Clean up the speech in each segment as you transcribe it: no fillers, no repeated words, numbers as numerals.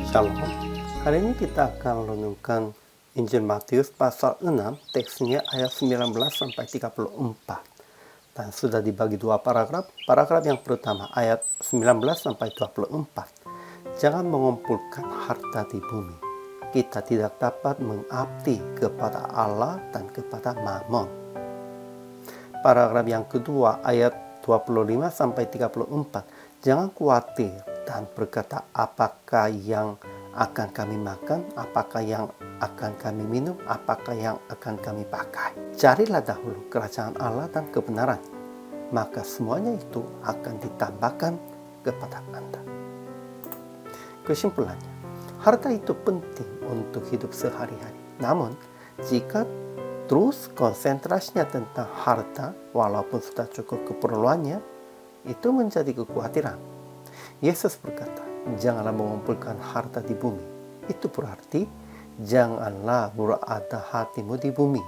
Shalom. Hari ini kita akan renungkan Injil Matius pasal 6, teksnya ayat 19 sampai 34. Dan sudah dibagi dua paragraf. Paragraf yang pertama ayat 19 sampai 24. Jangan mengumpulkan harta di bumi. Kita tidak dapat mengabdi kepada Allah dan kepada Mammon. Paragraf yang kedua ayat 25 sampai 34. Jangan khawatir dan berkata, apakah yang akan kami makan, apakah yang akan kami minum, apakah yang akan kami pakai. Carilah dahulu kerajaan Allah dan kebenaran, maka semuanya itu akan ditambahkan kepada Anda. Kesimpulannya, harta itu penting untuk hidup sehari-hari. Namun, jika terus konsentrasinya tentang harta, walaupun sudah cukup keperluannya, itu menjadi kekhawatiran. Yesus berkata, janganlah mengumpulkan harta di bumi. Itu berarti, janganlah berada hatimu di bumi.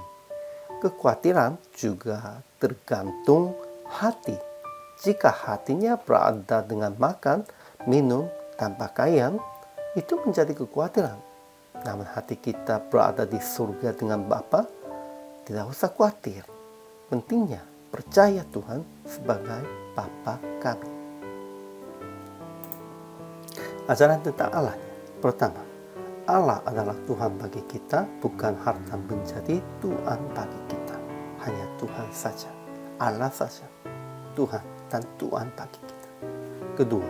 Kekhawatiran juga tergantung hati. Jika hatinya berada dengan makan, minum, dan pakaian, itu menjadi kekhawatiran. Namun hati kita berada di surga dengan Bapa, tidak usah khawatir. Pentingnya percaya Tuhan sebagai Bapa kami. Ajaran tentang Allahnya. Pertama, Allah adalah Tuhan bagi kita, bukan harta menjadi Tuhan bagi kita. Hanya Tuhan saja, Allah saja, Tuhan dan Tuhan bagi kita. Kedua,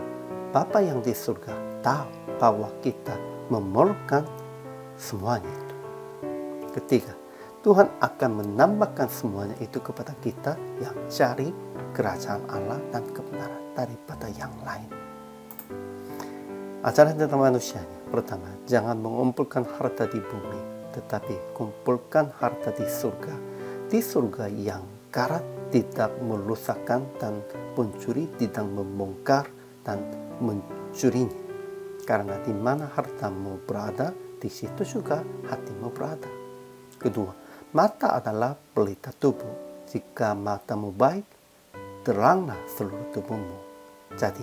Bapa yang di surga tahu bahwa kita memerlukan semuanya itu. Ketiga, Tuhan akan menambahkan semuanya itu kepada kita yang cari kerajaan Allah dan kebenaran daripada yang lain. Ajaran tentang manusianya. Pertama, jangan mengumpulkan harta di bumi, tetapi kumpulkan harta di surga. Di surga yang karat tidak merusakkan dan pencuri tidak membongkar dan mencurinya. Karena di mana hartamu berada, di situ juga hatimu berada. Kedua, mata adalah pelita tubuh. Jika matamu baik, teranglah seluruh tubuhmu. Jadi,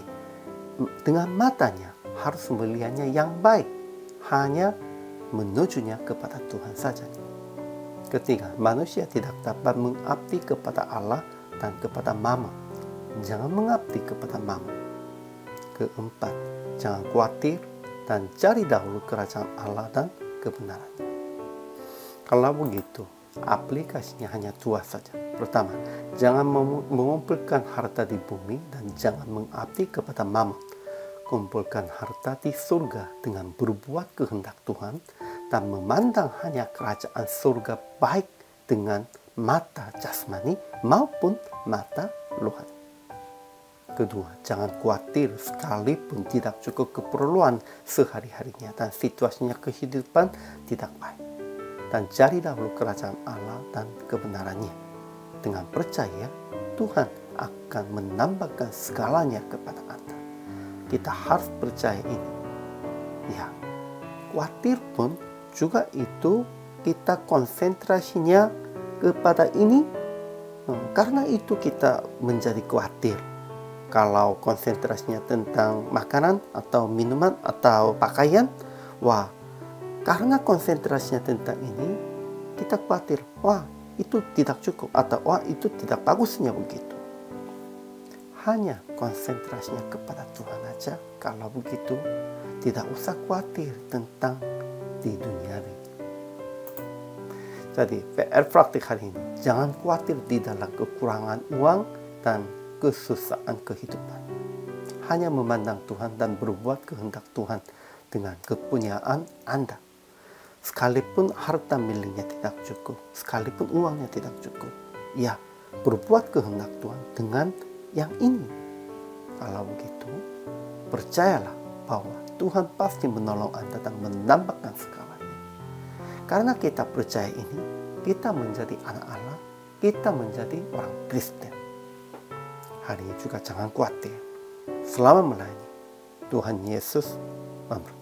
dengan matanya harus melihatnya yang baik, hanya menujunya kepada Tuhan saja. Ketiga, manusia tidak dapat mengabdi kepada Allah dan kepada Mammon. Jangan mengabdi kepada Mammon. Keempat, jangan khawatir dan cari dahulu kerajaan Allah dan kebenarannya. Kalau begitu, aplikasinya hanya dua saja. Pertama, jangan mengumpulkan harta di bumi dan jangan mengabdi kepada Mammon. Kumpulkan harta di surga dengan berbuat kehendak Tuhan dan memandang hanya kerajaan surga baik dengan mata jasmani maupun mata rohani. Kedua, jangan khawatir sekalipun tidak cukup keperluan sehari-harinya dan situasinya kehidupan tidak baik. Dan cari dahulu kerajaan Allah dan kebenarannya. Dengan percaya, Tuhan akan menambahkan segalanya kepada Anda. Kita harus percaya ini. Ya, khawatir pun juga itu kita konsentrasinya kepada ini. Karena itu kita menjadi khawatir. Kalau konsentrasinya tentang makanan atau minuman atau pakaian, karena konsentrasinya tentang ini, kita khawatir, itu tidak cukup atau itu tidak bagusnya begitu. Hanya konsentrasinya kepada Tuhan aja. Kalau begitu, tidak usah khawatir tentang di dunia ini. Jadi, PR praktik hari ini, jangan khawatir di dalam kekurangan uang dan kesusahan kehidupan. Hanya memandang Tuhan dan berbuat kehendak Tuhan dengan kepunyaan Anda. Sekalipun harta miliknya tidak cukup, sekalipun uangnya tidak cukup, ya, berbuat kehendak Tuhan dengan yang ini. Kalau begitu, percayalah bahwa Tuhan pasti menolong Anda dan menambahkan segalanya. Karena kita percaya ini, kita menjadi anak Allah, kita menjadi orang Kristen. Hari ini juga jangan khawatir. Selamat melayani. Tuhan Yesus memberkati.